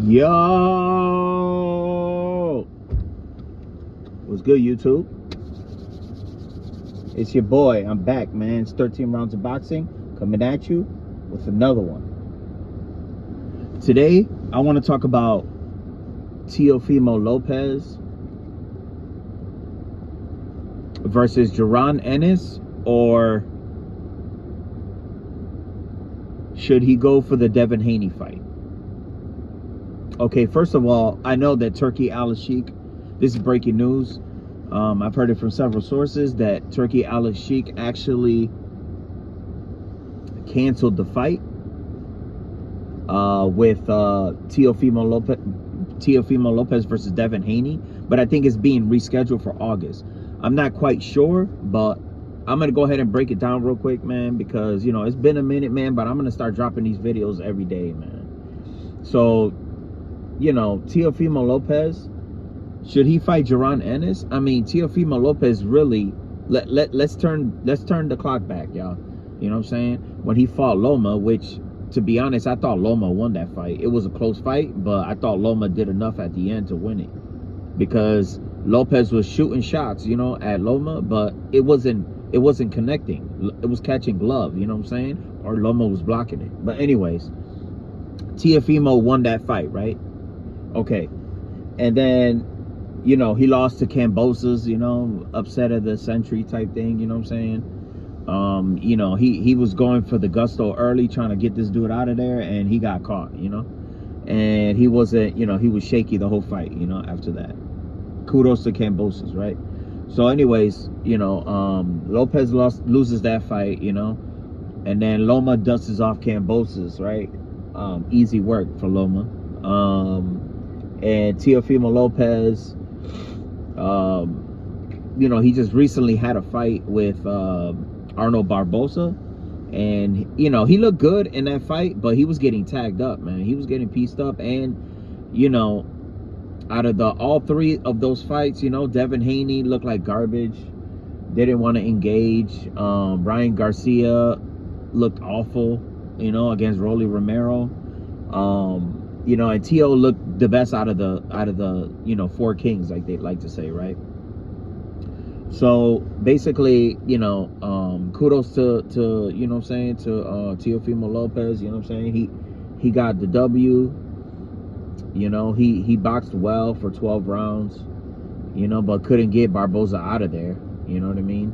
Yo, what's good, YouTube? It's your boy. I'm back, man. It's 13 rounds of boxing coming at you with another one. Today, I want to talk about Teofimo Lopez versus Jaron Ennis, or should he go for the Devin Haney fight? Okay, first of all, I know that Turki Al-Sheikh, this is breaking news. I've heard it from several sources that Turki Al-Sheikh actually canceled the fight with Teofimo Lopez versus Devin Haney, but I think it's being rescheduled for August. I'm not quite sure, but I'm gonna go ahead and break it down real quick, man, because you know it's been a minute, man, but I'm gonna start dropping these videos every day, man. So, you know, Teofimo Lopez, should he fight Jaron Ennis? I mean, Teofimo Lopez really, let's turn the clock back, y'all. You know what I'm saying? When he fought Loma, which, to be honest, I thought Loma won that fight. It was a close fight, but I thought Loma did enough at the end to win it, because Lopez was shooting shots, you know, at Loma, but it wasn't connecting. It was catching glove, you know what I'm saying? Or Loma was blocking it. But anyways, Teofimo won that fight, right? Okay. And then, you know, he lost to Kambosos, you know, upset of the century type thing, you know what I'm saying? You know, he was going for the gusto early, trying to get this dude out of there, and he got caught, you know? And he wasn't, you know, he was shaky the whole fight, you know, after that. Kudos to Kambosos, right? So anyways, you know, Lopez loses that fight, you know, and then Loma dusts off Kambosos, right? Easy work for Loma. And Teofimo Lopez, you know, he just recently had a fight with Arnold Barboza, and you know, he looked good in that fight, but he was getting tagged up, man. He was getting pieced up, and you know, out of all three of those fights, you know, Devin Haney looked like garbage, didn't want to engage. Ryan Garcia looked awful, you know, against Rolly Romero. You know, and Teo looked the best out of the you know, four kings, like they like to say, right? So basically, you know, kudos to you know what I'm saying, to Teofimo Lopez, you know what I'm saying? He got the W. You know, he boxed well for 12 rounds, you know, but couldn't get Barboza out of there, you know what I mean?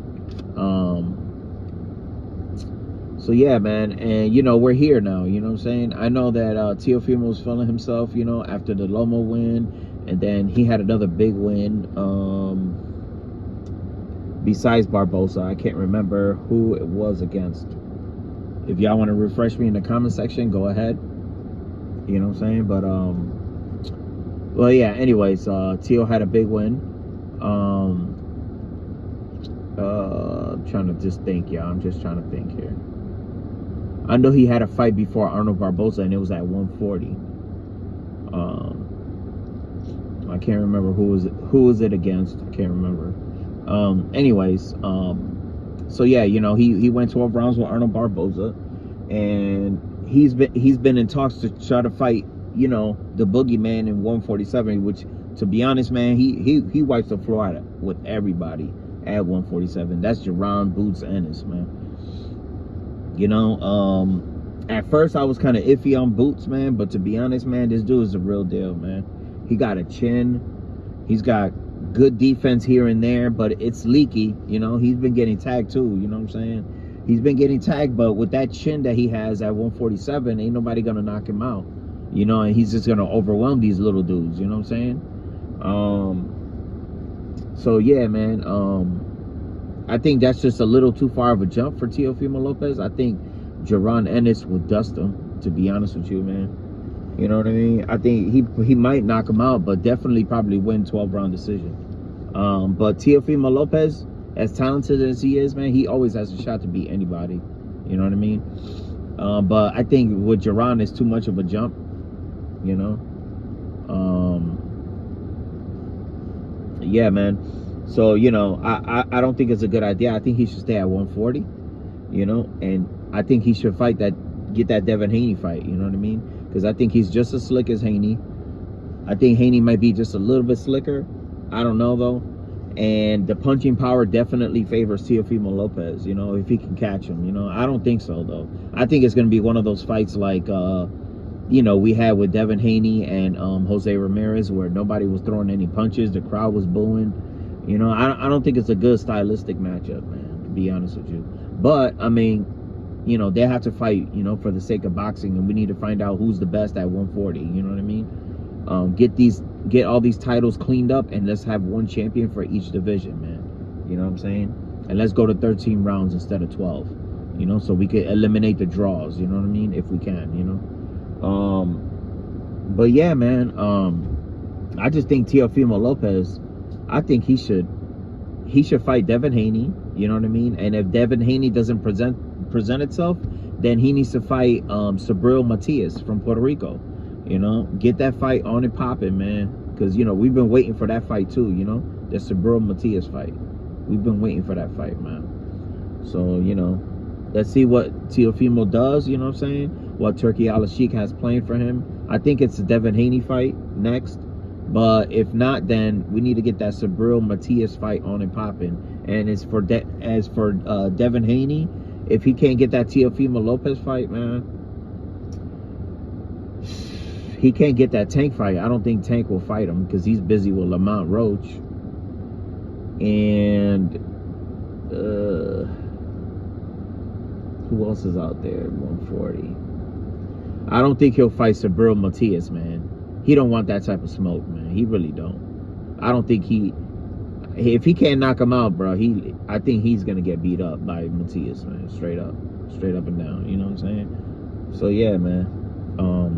So yeah, man, and you know, we're here now, you know what I'm saying? I know that Teofimo was feeling himself, you know, after the Loma win, and then he had another big win besides Barboza. I can't remember who it was against. If y'all want to refresh me in the comment section, go ahead. You know what I'm saying? But well, yeah, anyways, Teo had a big win. I'm trying to just think, y'all. I'm just trying to think here. I know he had a fight before Arnold Barboza, and it was at 140. I can't remember who was it against. I can't remember. Anyways, so yeah, you know, he went 12 rounds with Arnold Barboza, and he's been in talks to try to fight, you know, the boogeyman in 147, which, to be honest, man, he wipes the floor out with everybody at 147. That's Jaron Boots Ennis, man. You know, at first I was kind of iffy on Boots, man, but to be honest, man, this dude is the real deal, man. He got a chin. He's got good defense here and there, but it's leaky. You know, he's been getting tagged too, you know what I'm saying? He's been getting tagged, but with that chin that he has at 147, ain't nobody gonna knock him out, you know, and he's just gonna overwhelm these little dudes, you know what I'm saying? So yeah, man, I think that's just a little too far of a jump for Teofimo Lopez. I think Jaron Ennis would dust him, to be honest with you, man. You know what I mean? I think he might knock him out, but definitely probably win 12-round decision. But Teofimo Lopez, as talented as he is, man, he always has a shot to beat anybody. You know what I mean? But I think with Jaron, it's too much of a jump, you know? Yeah, man. So, you know, I don't think it's a good idea. I think he should stay at 140, you know? And I think he should get that Devin Haney fight, you know what I mean? Because I think he's just as slick as Haney. I think Haney might be just a little bit slicker. I don't know though. And the punching power definitely favors Teofimo Lopez, you know, if he can catch him, you know. I don't think so though. I think it's going to be one of those fights like you know, we had with Devin Haney and Jose Ramirez, where nobody was throwing any punches, the crowd was booing. You know, I don't think it's a good stylistic matchup, man, to be honest with you. But I mean, you know, they have to fight, you know, for the sake of boxing, and we need to find out who's the best at 140. You know what I mean? Get all these titles cleaned up, and let's have one champion for each division, man. You know what I'm saying? And let's go to 13 rounds instead of 12. You know, so we could eliminate the draws. You know what I mean? If we can, you know. But yeah, man. I just think Teofimo Lopez, I think he should fight Devin Haney. You know what I mean? And if Devin Haney doesn't present itself, then he needs to fight Subriel Matias from Puerto Rico. You know, get that fight on and popping, man. Because, you know, we've been waiting for that fight too, you know. The Subriel Matias fight. We've been waiting for that fight, man. So, you know, let's see what Teofimo does, you know what I'm saying? What Turki Al-Sheikh has planned for him. I think it's the Devin Haney fight next. But if not, then we need to get that Subriel Matias fight on and popping. And as for Devin Haney, if he can't get that Teofimo Lopez fight, man, he can't get that Tank fight. I don't think Tank will fight him because he's busy with Lamont Roach. And who else is out there at 140? I don't think he'll fight Subriel Matias, man. He don't want that type of smoke, man. He really don't. I don't think if he can't knock him out, bro, I think he's gonna get beat up by Matias, man. Straight up and down. You know what I'm saying? So yeah, man.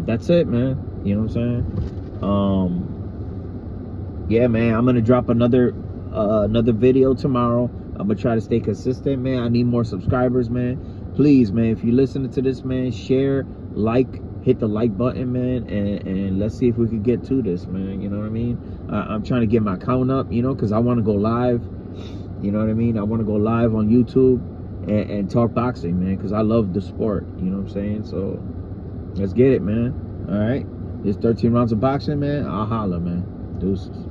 That's it, man. You know what I'm saying? Yeah, man. I'm gonna drop another video tomorrow. I'm gonna try to stay consistent, man. I need more subscribers, man. Please, man, if you're listening to this, man, share, like, hit the like button, man, and let's see if we can get to this, man. You know what I mean? I'm trying to get my count up, you know, because I want to go live. You know what I mean? I want to go live on YouTube and talk boxing, man, because I love the sport. You know what I'm saying? So let's get it, man. All right, this 13 rounds of boxing, man. I'll holla, man. Deuces.